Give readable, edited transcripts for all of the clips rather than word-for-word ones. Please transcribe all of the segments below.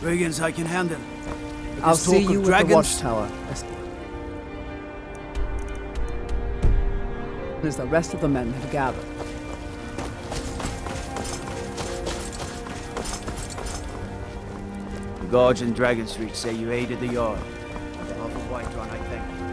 Brigands I can handle. But I'll this see talk you of at the dragons? watchtower. As the rest of the men have gathered. The guards in Dragon Street say you aided the Jarl. On behalf of Whiterun, I thank you.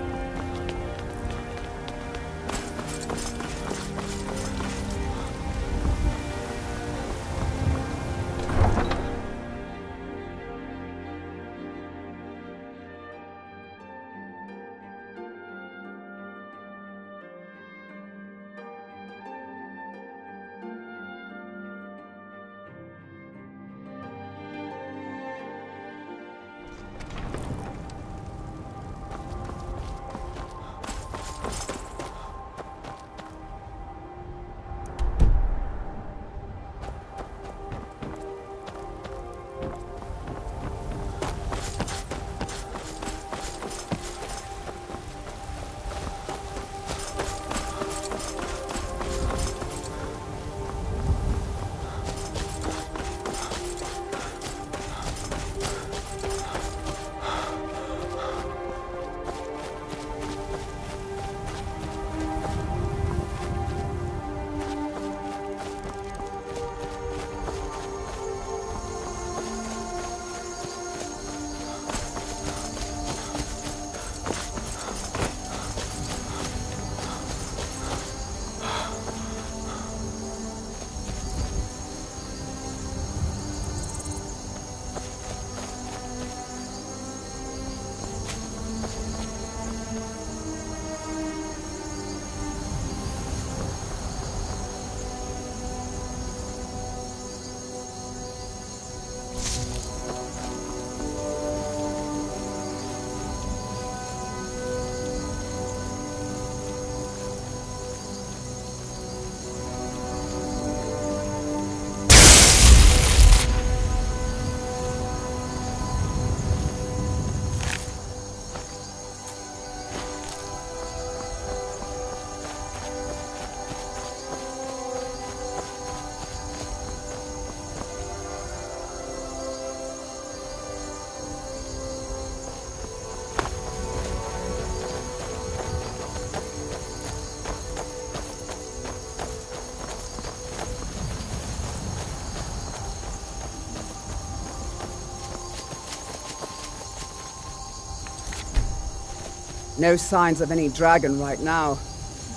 No signs of any dragon right now,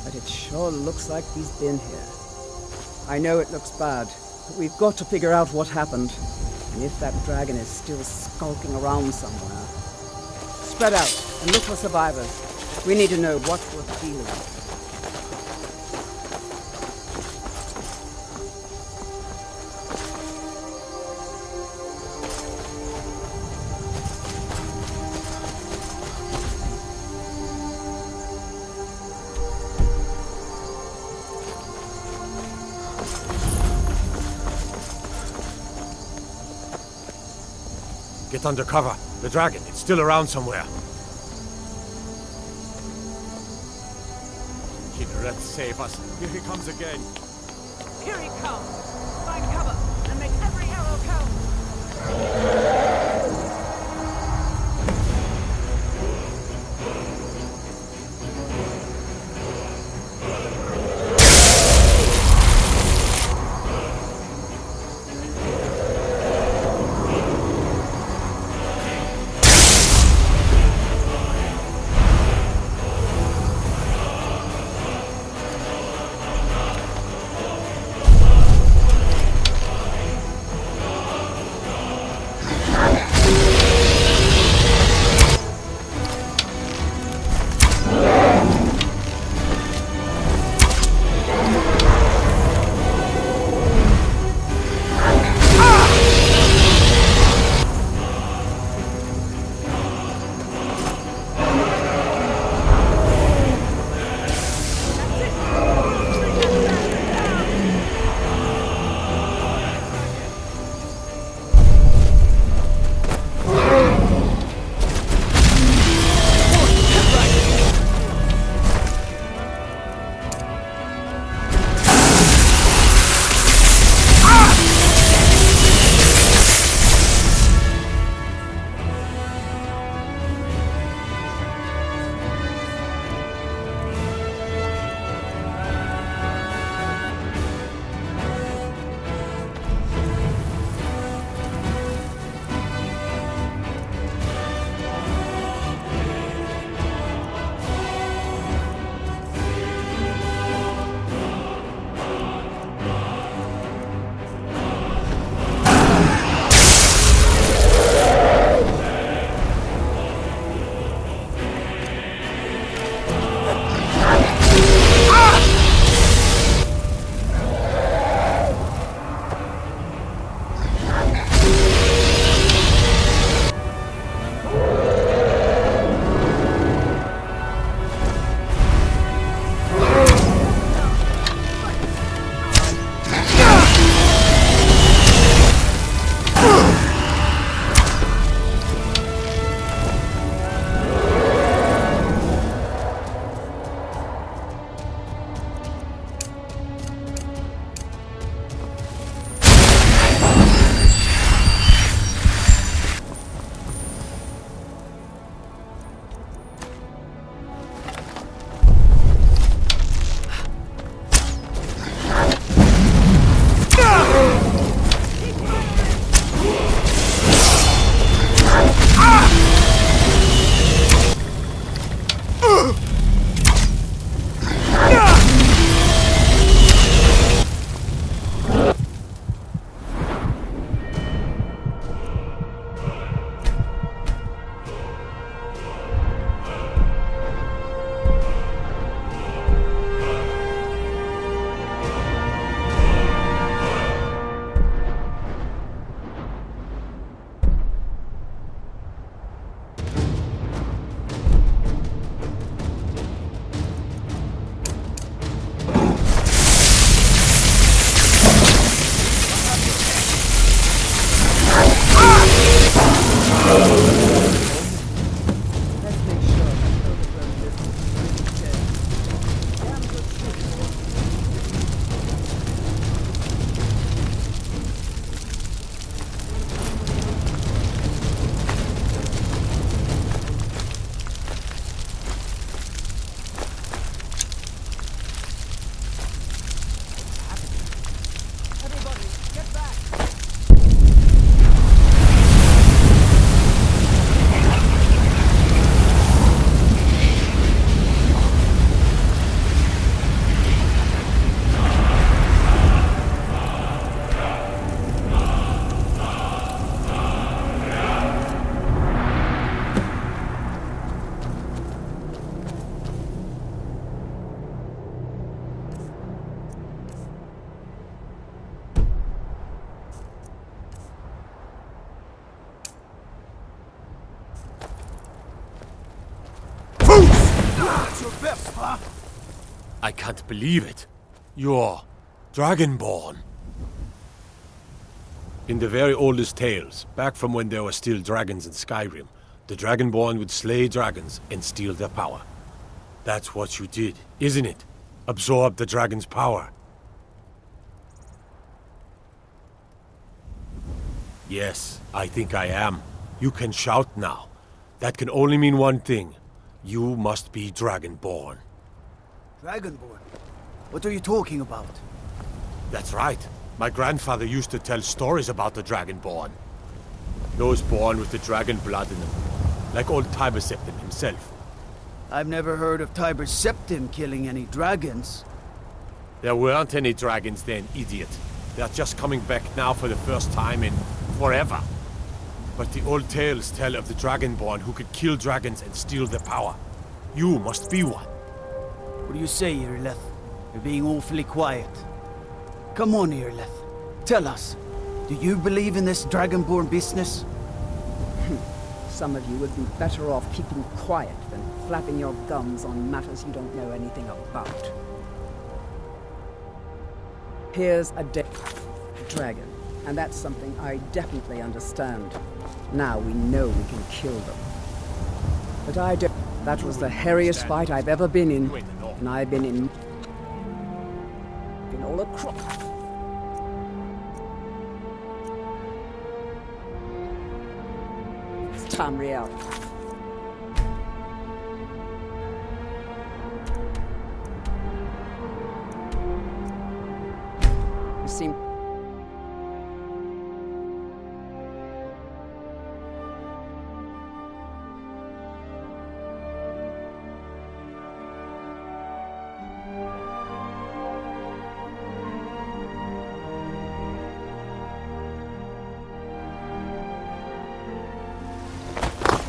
but it sure looks like he's been here. I know it looks bad, but we've got to figure out what happened, and if that dragon is still skulking around somewhere. Spread out and look for survivors. We need to know what we're dealing with. Get under cover. The dragon, it's still around somewhere. Let's save us. Here he comes again. Here he comes! Find cover and make every arrow count! I can't believe it. You're Dragonborn. In the very oldest tales, back from when there were still dragons in Skyrim, the Dragonborn would slay dragons and steal their power. That's what you did, isn't it? Absorb the dragon's power. Yes, I think I am. You can shout now. That can only mean one thing. You must be Dragonborn. Dragonborn? What are you talking about? That's right. My grandfather used to tell stories about the Dragonborn. Those born with the dragon blood in them. Like old Tiber Septim himself. I've never heard of Tiber Septim killing any dragons. There weren't any dragons then, idiot. They're just coming back now for the first time in forever. But the old tales tell of the Dragonborn who could kill dragons and steal their power. You must be one. What do you say, Irleth? You're being awfully quiet. Come on, Irleth. Tell us. Do you believe in this Dragonborn business? Some of you would be better off keeping quiet than flapping your gums on matters you don't know anything about. Here's a dragon, and that's something I definitely understand. Now we know we can kill them. But I don't... That was the hairiest fight I've ever been in, and I've been in all across. It's Tamriel. You seem...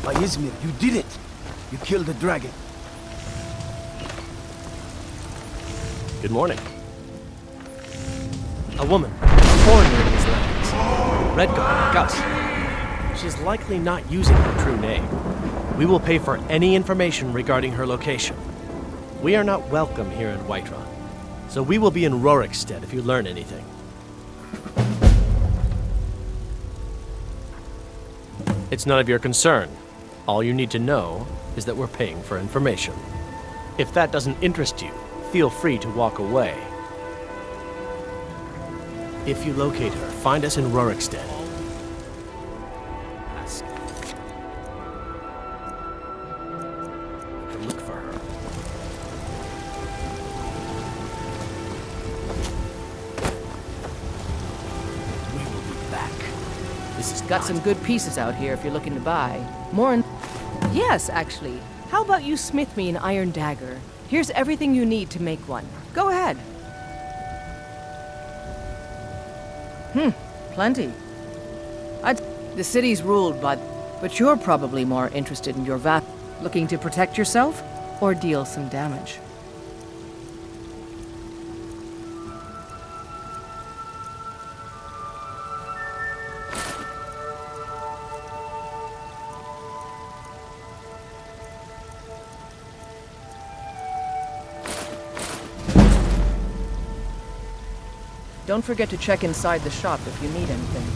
By Izmir, you did it! You killed the dragon. Good morning. A woman, a foreigner in these lands. Redguard, like us. She's likely not using her true name. We will pay for any information regarding her location. We are not welcome here in Whiterun, so we will be in Rorikstead if you learn anything. It's none of your concern. All you need to know is that we're paying for information. If that doesn't interest you, feel free to walk away. If you locate her, find us in Rorikstead. Ask. You can look for her. We will be back. This is Got some good pieces out here if you're looking to buy. More in... Yes, actually. How about you smith me an iron dagger? Here's everything you need to make one. Go ahead. Plenty. The city's ruled by... But you're probably more interested in your looking to protect yourself or deal some damage. Don't forget to check inside the shop if you need anything.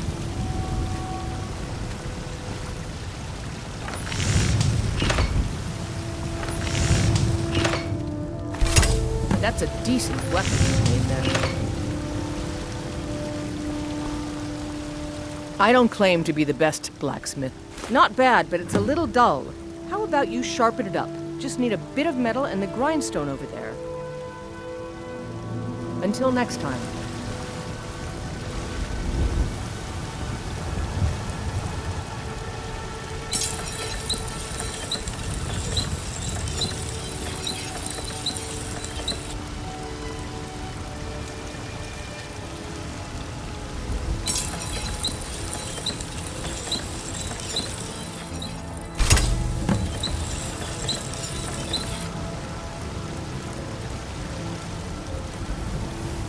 That's a decent weapon you made there. I don't claim to be the best blacksmith. Not bad, but it's a little dull. How about you sharpen it up? Just need a bit of metal and the grindstone over there. Until next time.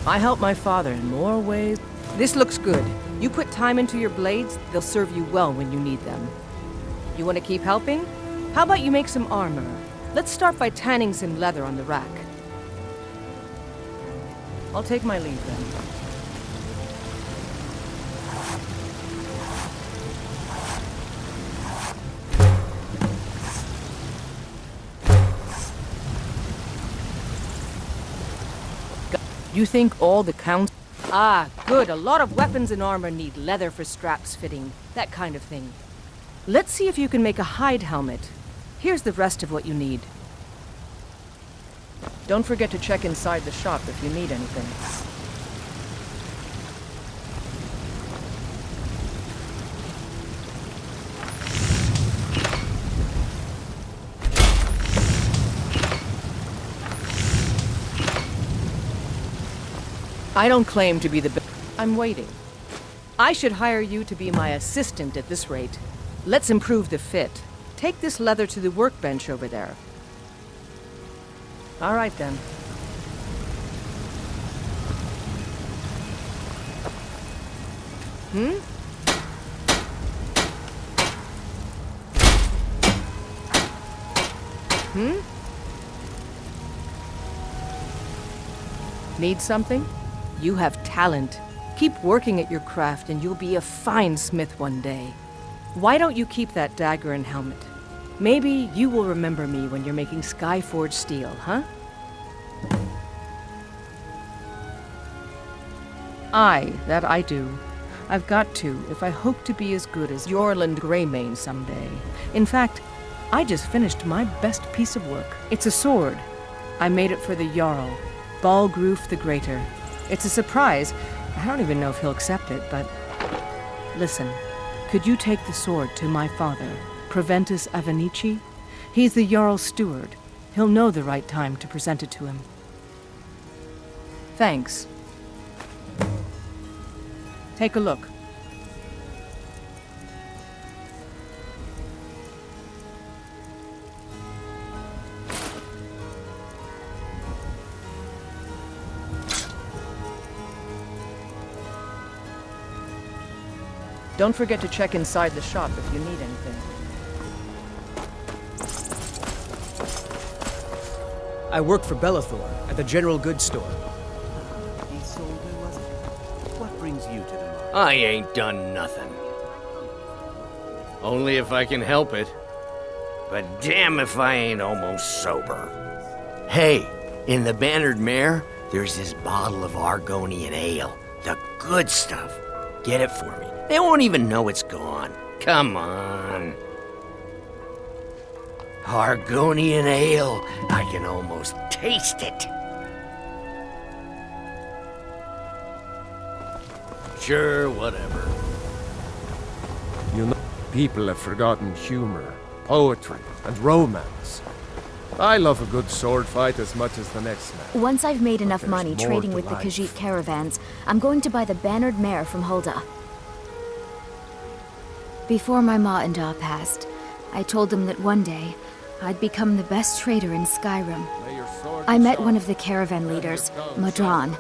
I help my father in more ways. This looks good. You put time into your blades, they'll serve you well when you need them. You want to keep helping? How about you make some armor? Let's start by tanning some leather on the rack. I'll take my leave then. You think all the counts... Ah, good. A lot of weapons and armor need leather for straps fitting. That kind of thing. Let's see if you can make a hide helmet. Here's the rest of what you need. Don't forget to check inside the shop if you need anything. I don't claim to be the best. I'm waiting. I should hire you to be my assistant at this rate. Let's improve the fit. Take this leather to the workbench over there. All right, then. Need something? You have talent. Keep working at your craft and you'll be a fine smith one day. Why don't you keep that dagger and helmet? Maybe you will remember me when you're making Skyforged steel, huh? Aye, that I do. I've got to, if I hope to be as good as Yorland Greymane someday. In fact, I just finished my best piece of work. It's a sword. I made it for the Jarl, Balgroof the Greater. It's a surprise. I don't even know if he'll accept it, but... Listen, could you take the sword to my father, Proventus Avenici? He's the Jarl's steward. He'll know the right time to present it to him. Thanks. Take a look. Don't forget to check inside the shop if you need anything. I work for Bellathor at the General Goods Store. What brings you to the market? I ain't done nothing. Only if I can help it. But damn if I ain't almost sober. Hey, in the Bannered Mare, there's this bottle of Argonian ale. The good stuff. Get it for me. They won't even know it's gone. Come on. Argonian ale. I can almost taste it. Sure, whatever. You know, people have forgotten humor, poetry, and romance. I love a good sword fight as much as the next man. Once I've made enough There's money more trading to with the life. Khajiit caravans, I'm going to buy the Bannered Mare from Hulda. Before my ma and Da passed, I told them that one day I'd become the best trader in Skyrim. May your sword I be met sharp. one of the caravan leaders, Madron.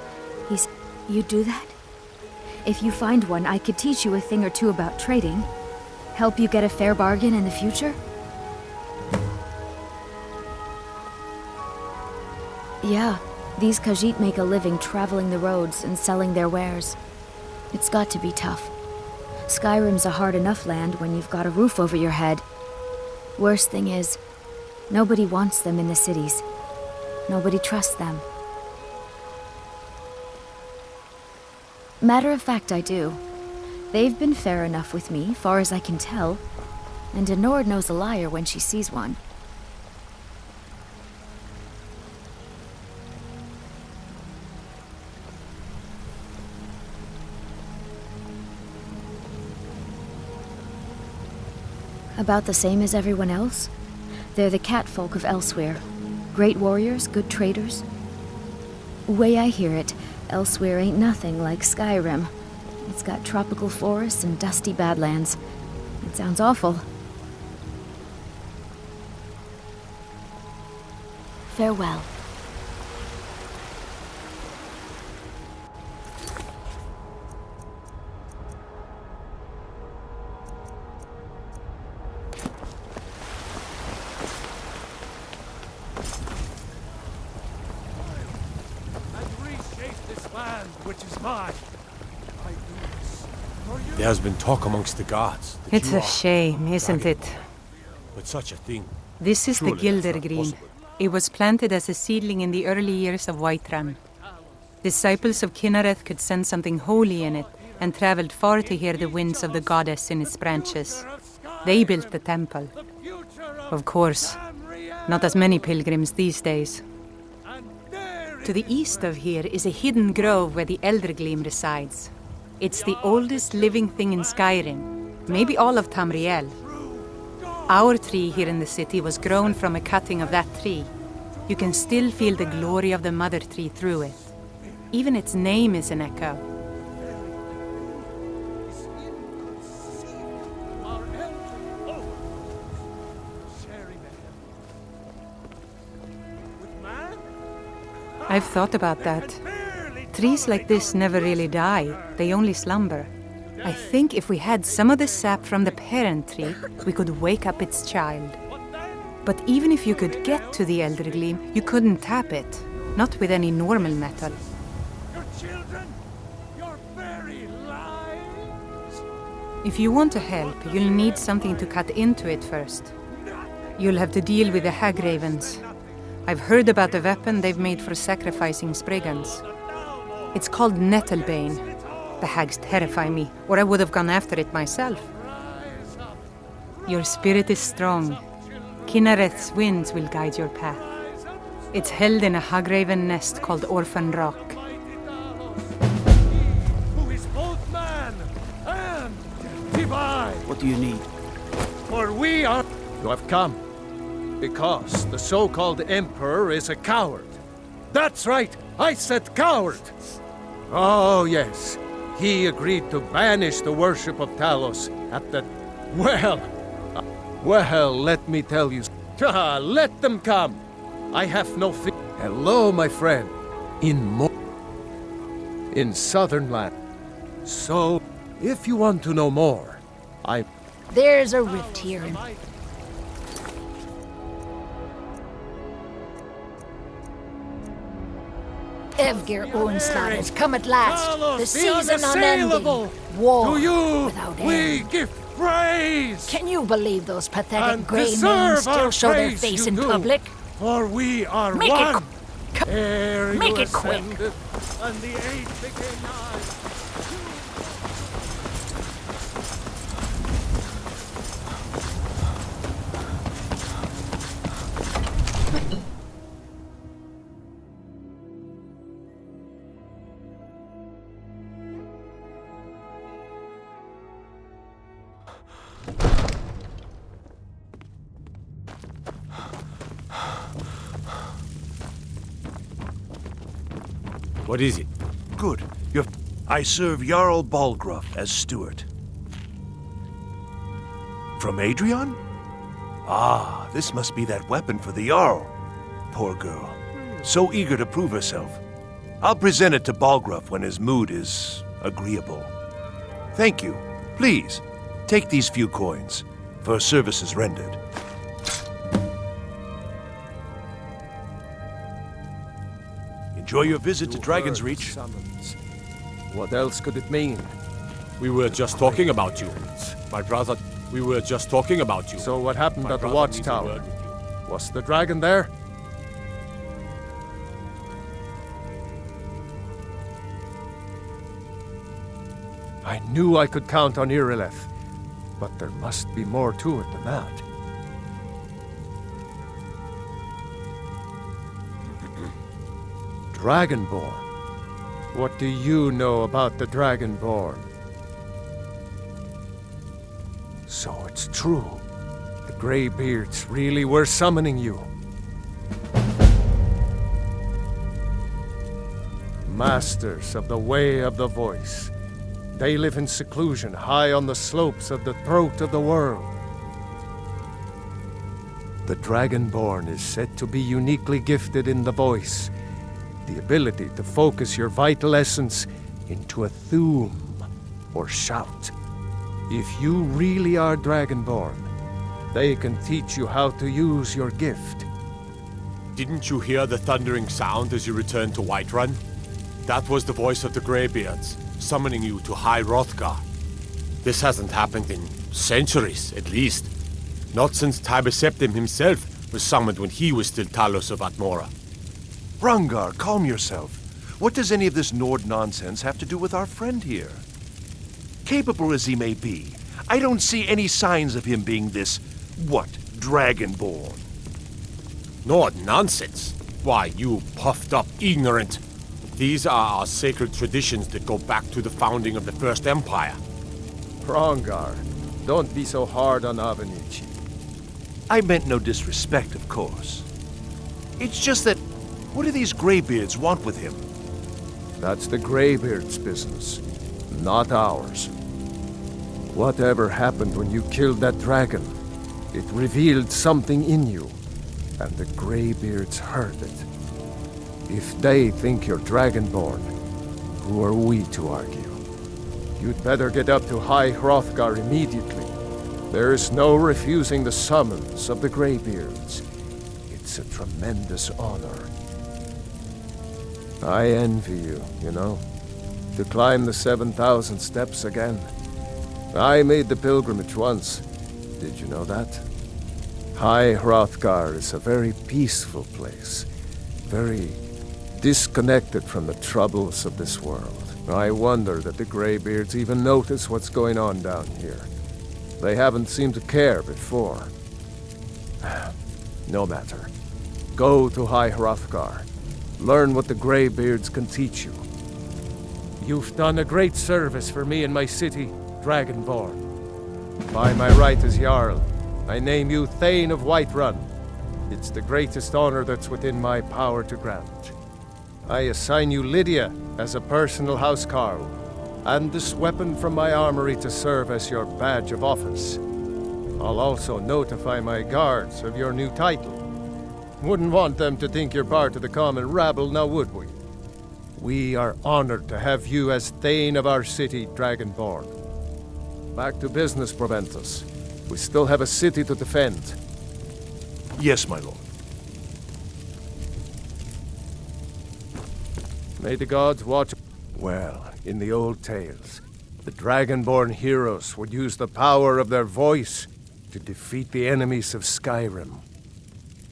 He's... You do that? If you find one, I could teach you a thing or two about trading. Help you get a fair bargain in the future? Yeah, these Khajiit make a living traveling the roads and selling their wares. It's got to be tough. Skyrim's a hard enough land when you've got a roof over your head. Worst thing is, nobody wants them in the cities. Nobody trusts them. Matter of fact, I do. They've been fair enough with me, far as I can tell. And a Nord knows a liar when she sees one. About the same as everyone else. They're the catfolk of Elsewhere. Great warriors, good traders. Way I hear it, Elsewhere ain't nothing like Skyrim. It's got tropical forests and dusty badlands. It sounds awful. Farewell. which is mine. I do this for you. There's been talk amongst the guards. that It's you a are shame, isn't it? But such a thing. This is the Surely that's not Gildergreen. possible. It was planted as a seedling in the early years of Whiterun. Disciples of Kynareth could sense something holy in it and traveled far to hear the winds of the goddess in its branches. They built the temple. Of course, not as many pilgrims these days. To the east of here is a hidden grove where the Eldergleam resides. It's the oldest living thing in Skyrim, maybe all of Tamriel. Our tree here in the city was grown from a cutting of that tree. You can still feel the glory of the mother tree through it. Even its name is an echo. I've thought about that. Trees like this never really die, they only slumber. I think if we had some of the sap from the parent tree, we could wake up its child. But even if you could get to the Eldergleam, you couldn't tap it. Not with any normal metal. Your children, your very lives. If you want to help, you'll need something to cut into it first. You'll have to deal with the Hagravens. I've heard about a weapon they've made for sacrificing Spriggans. It's called Nettlebane. The hags terrify me, or I would have gone after it myself. Your spirit is strong. Kynareth's winds will guide your path. It's held in a Hagraven nest called Orphan Rock. Who is both man and divine. What do you need? For we are... You have come because the so-called Emperor is a coward. That's right, I said coward. Oh, yes. He agreed to banish the worship of Talos at the... Well, let me tell you... Let them come. I have no fear. Hello, my friend. In Southern Land. So, if you want to know more, There's a rift here. Evgir Onslaught has come at last. The season unending. War to you without we end. give praise. Can you believe those pathetic And grey men deserve still our show their praise, face you in do. public? For we are Make one. it Ere Make you it quick. ascended, and the age became nigh. What is it? Good. I serve Jarl Balgruff as steward. From Adrian? Ah, this must be that weapon for the Jarl. Poor girl. So eager to prove herself. I'll present it to Balgruff when his mood is agreeable. Thank you. Please, take these few coins for services rendered. Enjoy your visit to Dragon's Reach. Summons. What else could it mean? We were just talking about you. My brother, we were just talking about you. So what happened My at the brother needs a watchtower? word with you. Was the dragon there? I knew I could count on Irileth, but there must be more to it than that. Dragonborn. What do you know about the Dragonborn? So it's true. The Greybeards really were summoning you. Masters of the Way of the Voice. They live in seclusion high on the slopes of the throat of the world. The Dragonborn is said to be uniquely gifted in the voice, the ability to focus your vital essence into a thume or shout. If you really are Dragonborn, they can teach you how to use your gift. Didn't you hear the thundering sound as you returned to Whiterun? That was the voice of the Greybeards, summoning you to High Hrothgar. This hasn't happened in centuries, at least. Not since Tiber Septim himself was summoned when he was still Talos of Atmora. Hrongar, calm yourself. What does any of this Nord nonsense have to do with our friend here? Capable as he may be, I don't see any signs of him being this, Dragonborn. Nord nonsense? Why, you puffed up ignorant. These are our sacred traditions that go back to the founding of the First Empire. Hrongar, don't be so hard on Avenici. I meant no disrespect, of course. It's just that, what do these Greybeards want with him? That's the Greybeards' business, not ours. Whatever happened when you killed that dragon, it revealed something in you, and the Greybeards heard it. If they think you're Dragonborn, who are we to argue? You'd better get up to High Hrothgar immediately. There's no refusing the summons of the Greybeards. It's a tremendous honor. I envy you, you know, to climb the 7,000 steps again. I made the pilgrimage once. Did you know that? High Hrothgar is a very peaceful place. Very disconnected from the troubles of this world. I wonder that the Greybeards even notice what's going on down here. They haven't seemed to care before. No matter. Go to High Hrothgar. Learn what the Greybeards can teach you. You've done a great service for me and my city, Dragonborn. By my right as Jarl, I name you Thane of Whiterun. It's the greatest honor that's within my power to grant. I assign you Lydia as a personal housecarl, and this weapon from my armory to serve as your badge of office. I'll also notify my guards of your new title. Wouldn't want them to think you're part of the common rabble, now would we? We are honored to have you as Thane of our city, Dragonborn. Back to business, Proventus. We still have a city to defend. Yes, my lord. May the gods watch. Well, in the old tales, the Dragonborn heroes would use the power of their voice to defeat the enemies of Skyrim.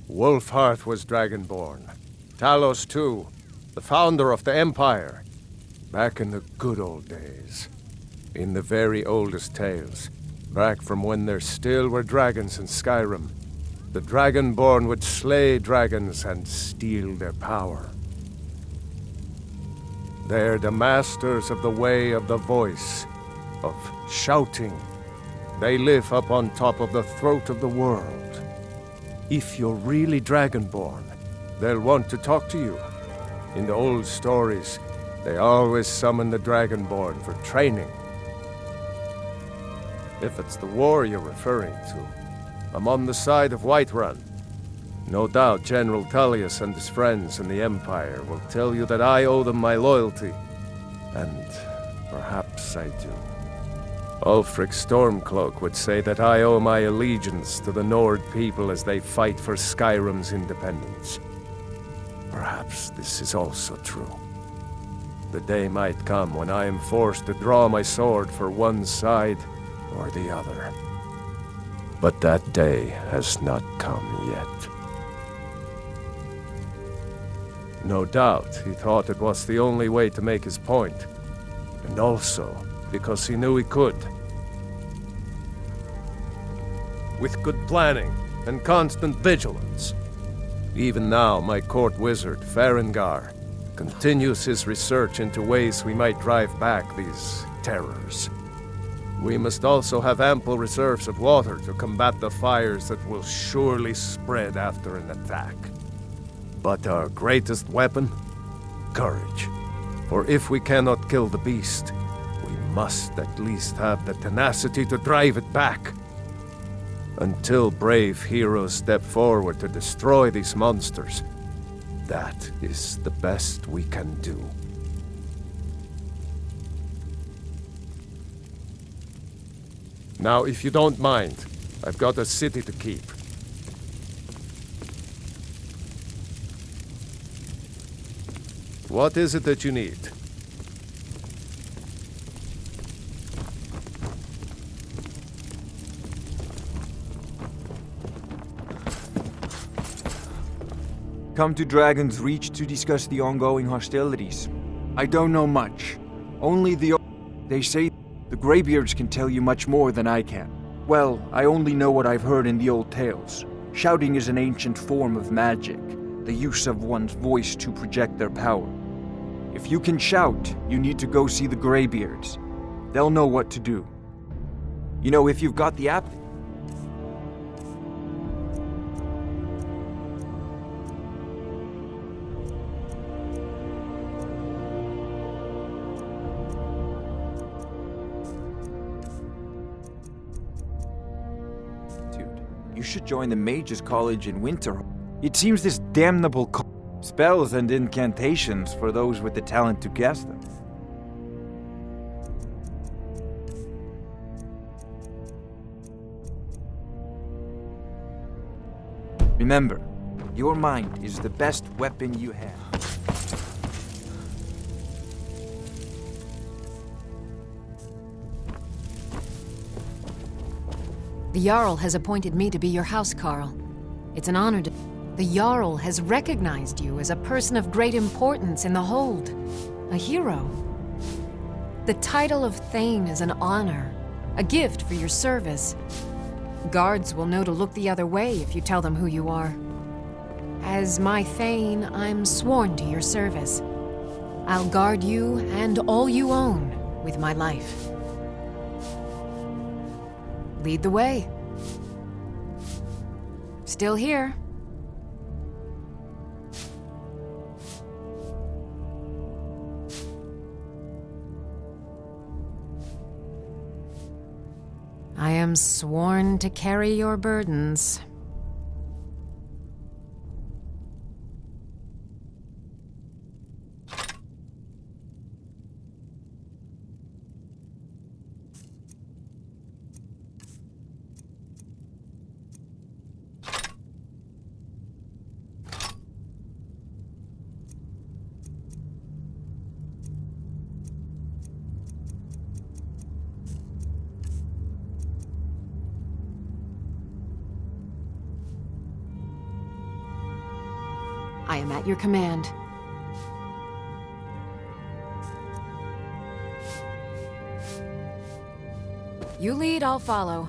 Wolfhearth was Dragonborn. Talos, too, the founder of the Empire. Back in the good old days. In the very oldest tales, back from when there still were dragons in Skyrim, the Dragonborn would slay dragons and steal their power. They're the masters of the way of the voice, of shouting. They live up on top of the throat of the world. If you're really Dragonborn, they'll want to talk to you. In the old stories, they always summon the Dragonborn for training. If it's the war you're referring to, I'm on the side of Whiterun. No doubt General Tullius and his friends in the Empire will tell you that I owe them my loyalty. And perhaps I do. Ulfric Stormcloak would say that I owe my allegiance to the Nord people as they fight for Skyrim's independence. Perhaps this is also true. The day might come when I am forced to draw my sword for one side or the other. But that day has not come yet. No doubt he thought it was the only way to make his point, and also because he knew he could. With good planning and constant vigilance. Even now, my court wizard, Farengar, continues his research into ways we might drive back these terrors. We must also have ample reserves of water to combat the fires that will surely spread after an attack. But our greatest weapon? Courage. For if we cannot kill the beast, we must at least have the tenacity to drive it back. Until brave heroes step forward to destroy these monsters, that is the best we can do. Now, if you don't mind, I've got a city to keep. What is it that you need? Come to Dragon's Reach to discuss the ongoing hostilities. I don't know much. Only They say the Greybeards can tell you much more than I can. Well, I only know what I've heard in the old tales. Shouting is an ancient form of magic, the use of one's voice to project their power. If you can shout, you need to go see the Greybeards. They'll know what to do. You know, if you've got the app... You should join the Mages College in Winter. It seems this damnable spells and incantations for those with the talent to cast them. Remember, your mind is the best weapon you have. The Jarl has appointed me to be your housecarl. It's an honor to... The Jarl has recognized you as a person of great importance in the Hold. A hero. The title of Thane is an honor, a gift for your service. Guards will know to look the other way if you tell them who you are. As my Thane, I'm sworn to your service. I'll guard you and all you own with my life. Lead the way. Still here. I am sworn to carry your burdens. I am at your command. You lead, I'll follow.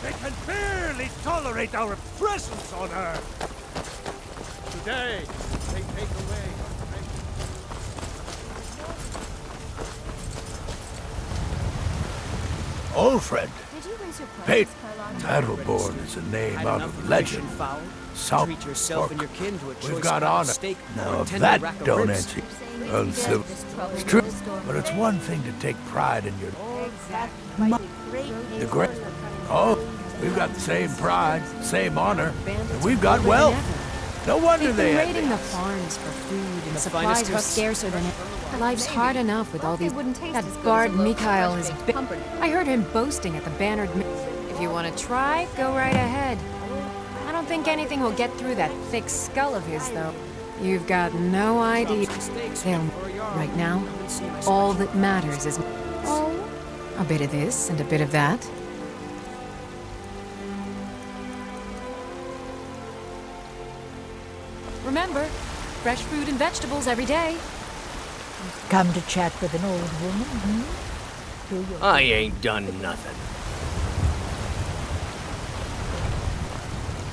They can barely tolerate our presence on Earth. Today, they take away our treasure. Old friend. Pate Battleborn is a name out of legend. South yourself and your kin to a We've got honor. Now, if that don't answer, it's true. But it's one thing to take pride in your... The great... Oh, we've got the same pride, same honor, and we've got wealth. No wonder they They've had been raiding the farms for food, and supplies are scarcer than ever. Life's hard enough with all these... That bard Mikhail is big. I heard him boasting at the Bannered... If you want to try, go right ahead. I don't think anything will get through that thick skull of his, though. You've got no idea. Right now, all that matters is... Oh, a bit of this and a bit of that. Remember, fresh fruit and vegetables every day. Come to chat with an old woman, I ain't done nothing.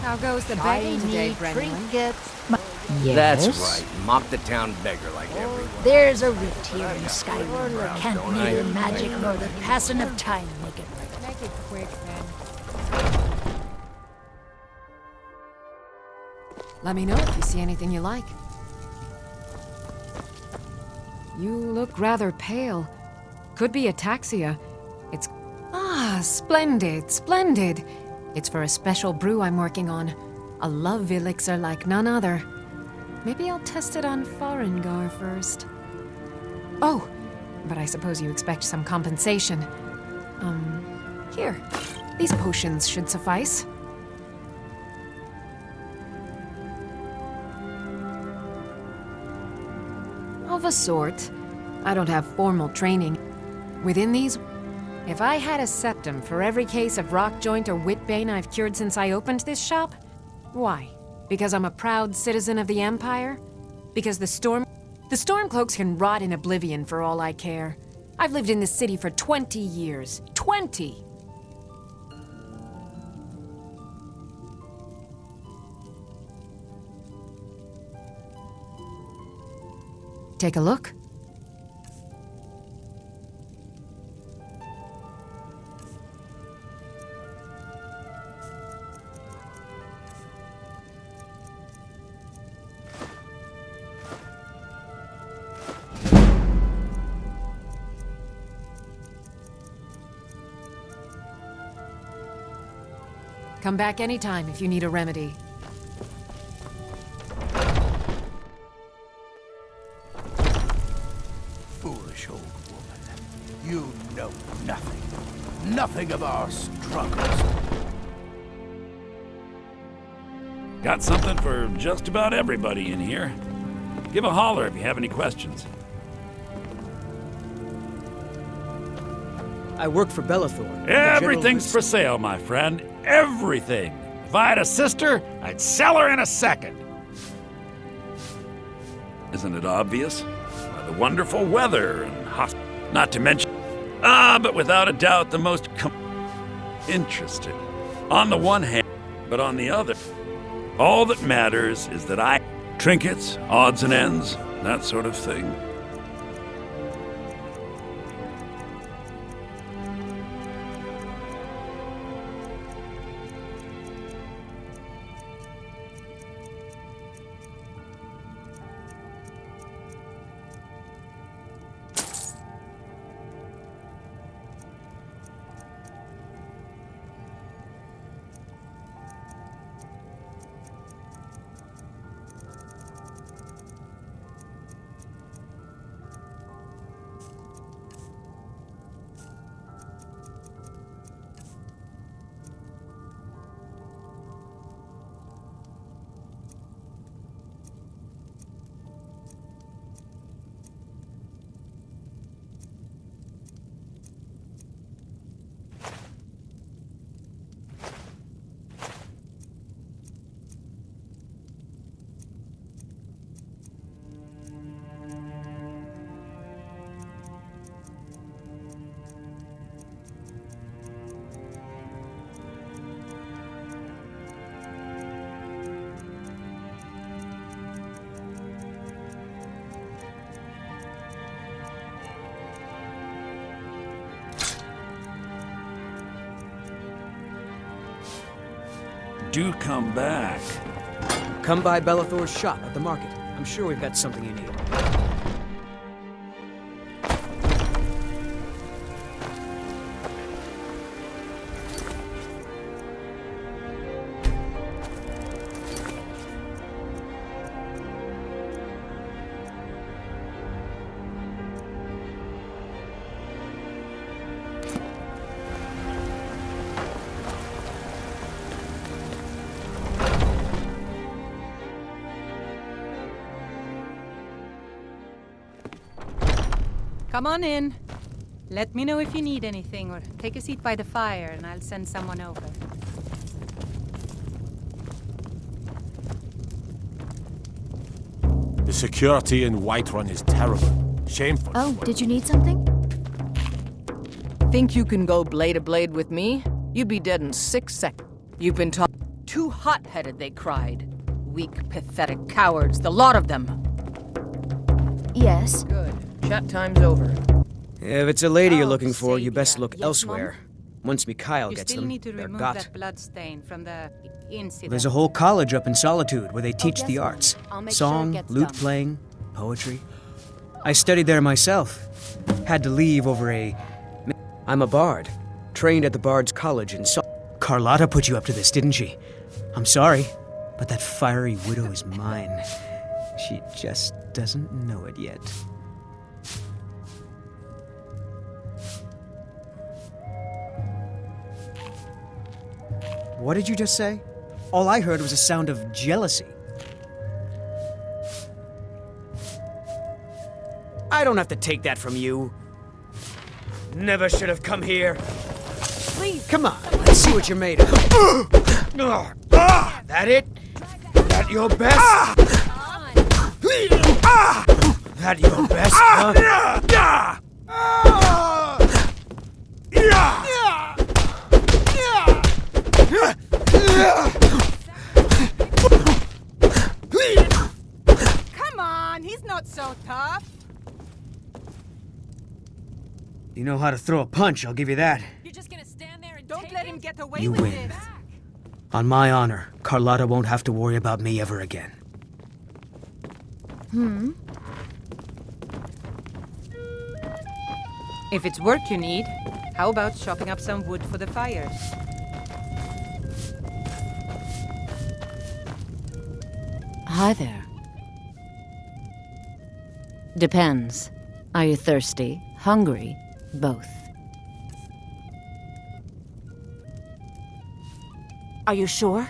How goes the begging today, Brendan? Yes? That's right. Mock the town beggar like everyone. There's a rift here in Skyrim that can't neither magic nor the passing of time make it right. Make it quick, then. Let me know if you see anything you like. You look rather pale. Could be ataxia. It's... Ah, splendid, splendid. It's for a special brew I'm working on. A love elixir like none other. Maybe I'll test it on Farengar first. Oh, but I suppose you expect some compensation. Here. These potions should suffice. Of a sort. I don't have formal training. Within these, if I had a septum for every case of rock joint or witbane I've cured since I opened this shop, why? Because I'm a proud citizen of the Empire? Because the Stormcloaks can rot in oblivion for all I care. I've lived in this city for 20 years. 20! Take a look. Come back anytime if you need a remedy. Foolish old woman. You know nothing. Nothing of our struggles. Got something for just about everybody in here. Give a holler if you have any questions. I work for Belethor. Everything's for sale, my friend. Everything. If I had a sister, I'd sell her in a second. Isn't it obvious? By the wonderful weather and not to mention... but without a doubt the most interesting. On the one hand, but on the other, all that matters is that I... Trinkets, odds and ends, that sort of thing. Do come back. Come by Belethor's shop at the market. I'm sure we've got something you need. Come on in. Let me know if you need anything, or take a seat by the fire and I'll send someone over. The security in Whiterun is terrible. Shameful. Oh, did you need something? Think you can go blade to blade with me? You'd be dead in 6 seconds. You've been taught. Too hot-headed, they cried. Weak, pathetic cowards, the lot of them. Yes. Good. Chat time's over. If it's a lady you're looking for, you best look elsewhere. Once Mikhail You gets still them, need to they're remove got. that blood stain from the incident. There's a whole college up in Solitude where they teach the arts. I'll make sure it Song, gets lute done. playing, poetry. I studied there myself. Had to leave over a... I'm a bard. Trained at the Bard's College in Carlotta put you up to this, didn't she? I'm sorry, But that fiery widow is mine. She just doesn't know it yet. What did you just say? All I heard was a sound of jealousy. I don't have to take that from you. Never should have come here. Please. Come on, let's see what you're made of. That it? That your best? That your best, huh? Come on, he's not so tough. You know how to throw a punch, I'll give you that. You're just gonna stand there and don't let him get away You with win. this. On my honor, Carlotta won't have to worry about me ever again. If it's work you need, how about chopping up some wood for the fire? Hi there. Depends. Are you thirsty, hungry, both? Are you sure?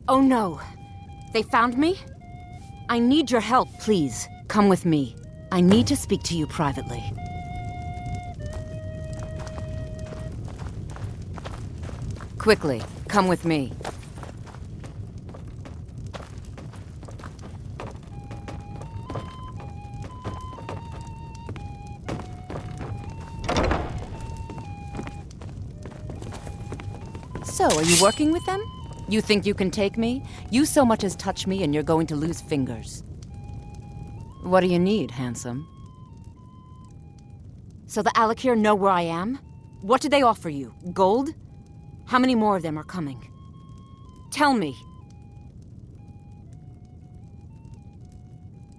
Oh no. They found me? I need your help. Please, come with me. I need to speak to you privately. Quickly, come with me. So, are you working with them? You think you can take me? You so much as touch me and you're going to lose fingers. What do you need, handsome? So the Alakir know where I am? What did they offer you? Gold? How many more of them are coming? Tell me.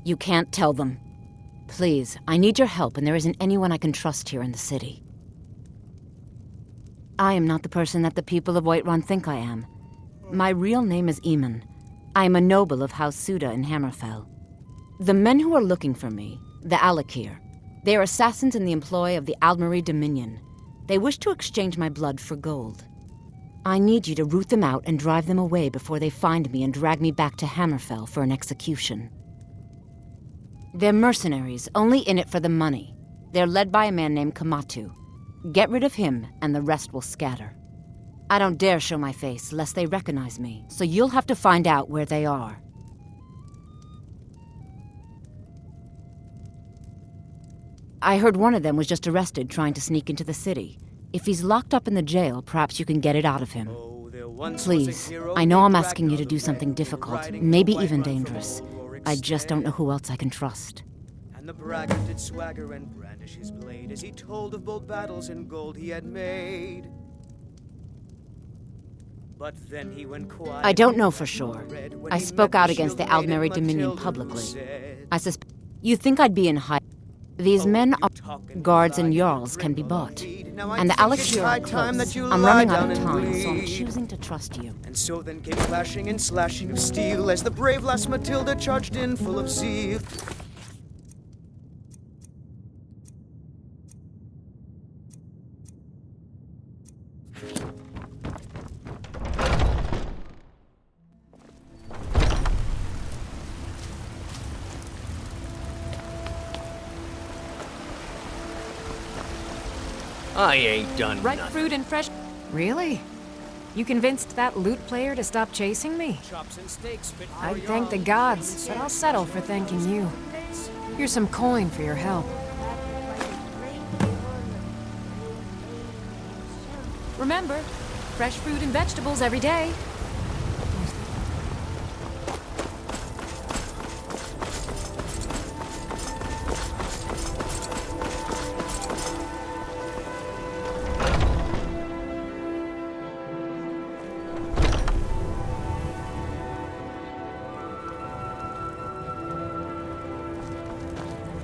You can't tell them. Please, I need your help and there isn't anyone I can trust here in the city. I am not the person that the people of Whiterun think I am. My real name is Eamon. I am a noble of House Suda in Hammerfell. The men who are looking for me, the Alakir, they are assassins in the employ of the Aldmeri Dominion. They wish to exchange my blood for gold. I need you to root them out and drive them away before they find me and drag me back to Hammerfell for an execution. They're mercenaries, only in it for the money. They're led by a man named Kamatu. Get rid of him, and the rest will scatter. I don't dare show my face, lest they recognize me, so you'll have to find out where they are. I heard one of them was just arrested trying to sneak into the city. If he's locked up in the jail, perhaps you can get it out of him. Please, I know I'm asking you to do something difficult, maybe even dangerous. I just don't know who else I can trust. And the braggart did swagger and brandish his blade as he told of bold battles in gold he had made. But then he went quiet. I don't know for sure. I spoke out against the Aldmeri Dominion publicly. I suspect. You think I'd be in hiding? These men are guards and jarls can be bought. And the Alakir are close. I'm running out of time, so I'm choosing to trust you. And so then came clashing and slashing of steel as the brave lass Matilda charged in full of zeal. I ain't done Ripe nothing. fruit and fresh... Really? You convinced that lute player to stop chasing me? I'd thank the gods, but I'll settle for thanking you. Here's some coin for your help. Remember, fresh fruit and vegetables every day.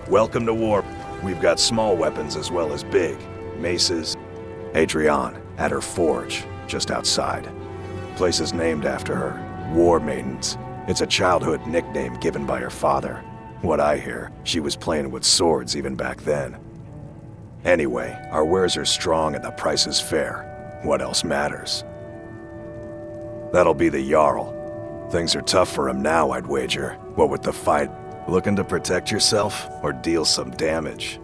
Welcome to war. We've got small weapons as well as big. Maces. Adrienne, at her forge, just outside. Place is named after her. War Maidens. It's a childhood nickname given by her father. What I hear, she was playing with swords even back then. Anyway, our wares are strong and the price is fair. What else matters? That'll be the Jarl. Things are tough for him now, I'd wager. What with the fight, looking to protect yourself or deal some damage?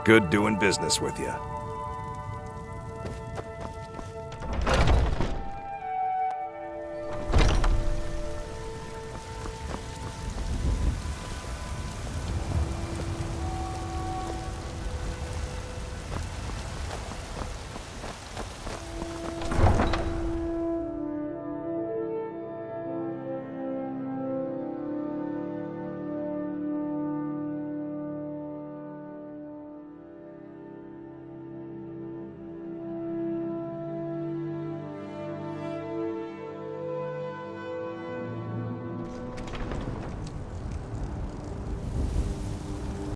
Good doing business with you.